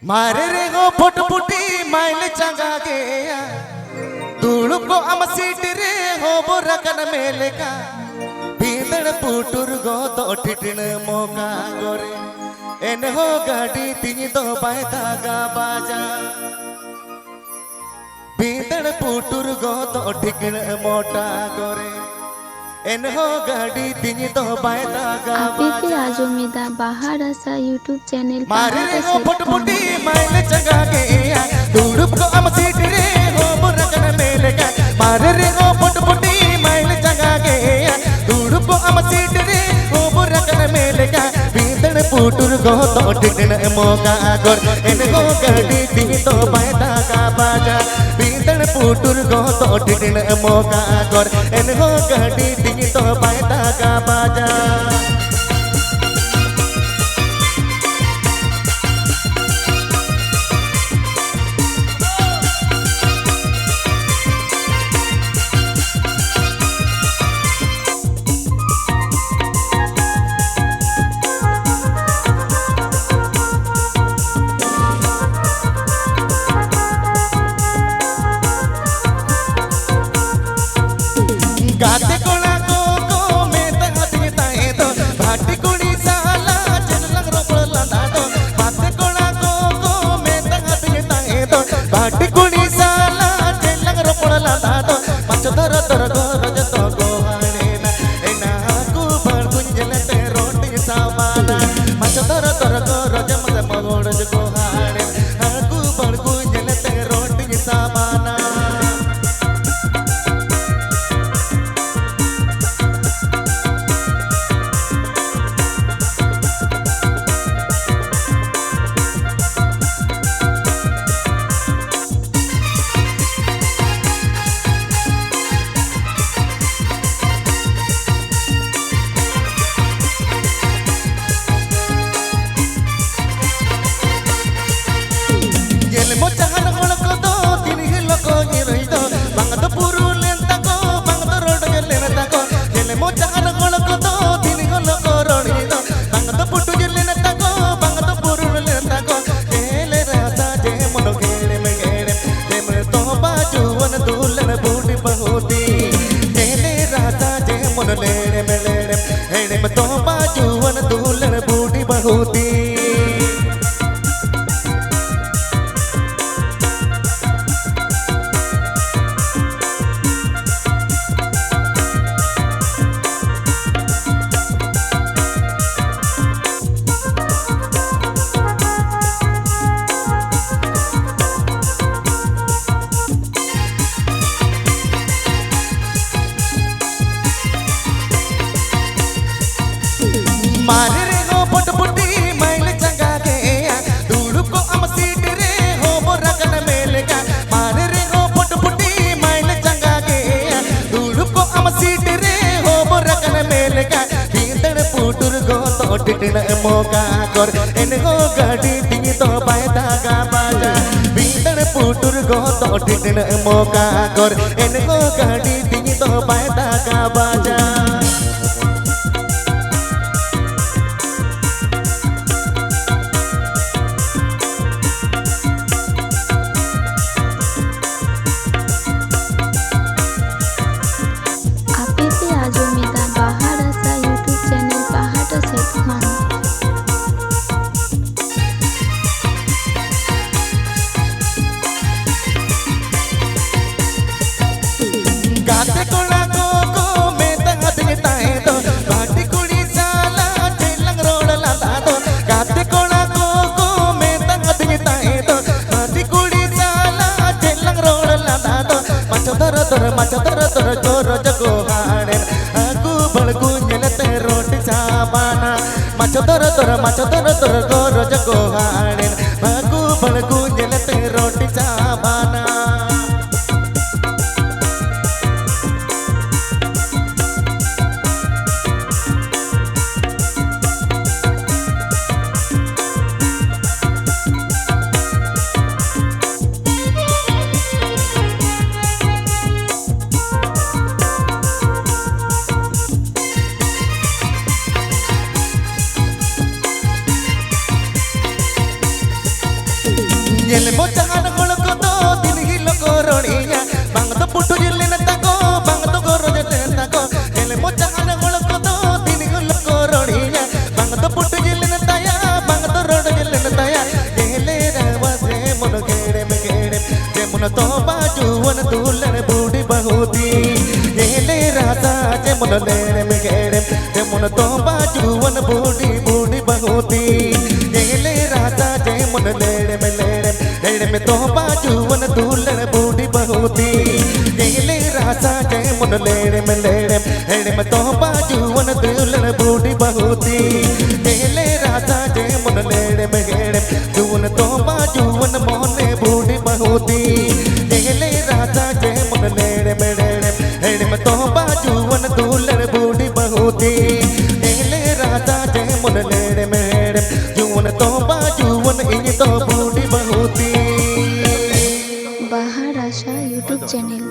मारे रे गो फुटफुटी माइल चंगा गया दूड़ को अम सीट रे हो बोरकन मेले का भीतर पुटुर गो तो टिटिन मोका गोरे एन हो गाड़ी तीन तो बायता गा बाजा भीतर पुटुर गो तो टिकिन मोटा गोरे एन हो गाड़ी तीन तो बायता गा आपके आजोमिदा बाहर ऐसा यूट्यूब चैनल मारे रे गो फुटफुटी माइल चंगा गया दूड़ को अम सीट रे हो बोरकन मेले का मारे रे गो फुटफुटी माइल चंगा गया दूड़ को अम सीट रे हो बोरकन मेले का भीतर पुटुर गो तो टिटिन मोका गोर एन हो गाड़ी तीन तो बायता गा बाजा भीतर पुटुर गो तो टिटिन मोका गोर एन हो गाड़ी तीन तो बायता गा बाजा गाते कोला को में तहती ताए तो भाटी कुड़ी साला चलंग रोपला दादो गाते कोला को में तहती ताए तो भाटी कुड़ी साला चलंग रोपला दादो मच धर धर गोरज तो गोहाणे ना एना को बड़ गुंजलते रोटी सामाना मच धर धर गोरज मत मगोड़ज गोहाणे को बड़ गुंजलते रोटी सामाना mocahan holko do tini loko ngirito bangdo puru lenta ko bangdo rodo lenta ko jele mocahan holko do tini loko rodito bangdo putu lenta ko bangdo puru lenta ko jele rasa je mono gere me to baju wan dulan budi bahuti jele rasa je mono lere me to baju wan dulan budi bahuti मारे रे गो फुटफुटी mile चंगा गया दूड़ को अम seat रे हो बोरकन मेले का मारे रे गो फुटफुटी माइल चंगा गया दूड़ को अम सीट रे हो बोरकन मेले का भीतर पुटुर गो तो टिटिन मोका गोर एन हो गाड़ी तीन तो बायता गा बाजा भीतर पुटुर गो तो टिटिन मोका गोर एन हो गाड़ी तीन तो बायता गा बाजा आपके आजोमिदा बाहर ऐसा यूट्यूब चैनल बाहर से गाते कोला को में तहती ताए तो भाटी कुड़ी साला चलंग रोडला दादो गाते कोला को में तहती ताए तो भाटी कुड़ी साला चलंग रोडला दादो मच धर धर गोरज गोहाणे आगू बड़ गुंजलते रोटी सामाना मच धर धर गोरज गोहाणे आगू बड़ गुंजलते रोटी सामाना Yel mo jangan hol ko to din hilo ko roniya bang to putu jilin tako bang to goro jilin tako yel mo jangan hol ko to din hilo ko roniya bang to putu jilin taya bang to rodo jilin taya yele rawa se mon je mon to baju wan dulan budi bahuti yele rasa je mon je mon to baju wan budi bahuti yele rasa je mon में तो बाजू one दूल्हन बूढ़ी बहुती ले राजा जय मुन लेड़े में तो बाजू one दूल्हन बूढ़ी बहुती ले राजा जय मुन लेड़े में जून तो बाजू वन मोने बूढ़ी बहुती ले राजा जय मुन लेड़े में तो बाजू वन दूल्हन बूढ़ी बहुती ले राजा जय मुन लेड़े में जून तो बाजू वन इन तो बूढ़ी बहुती बाहर आशा यूट्यूब चैनल।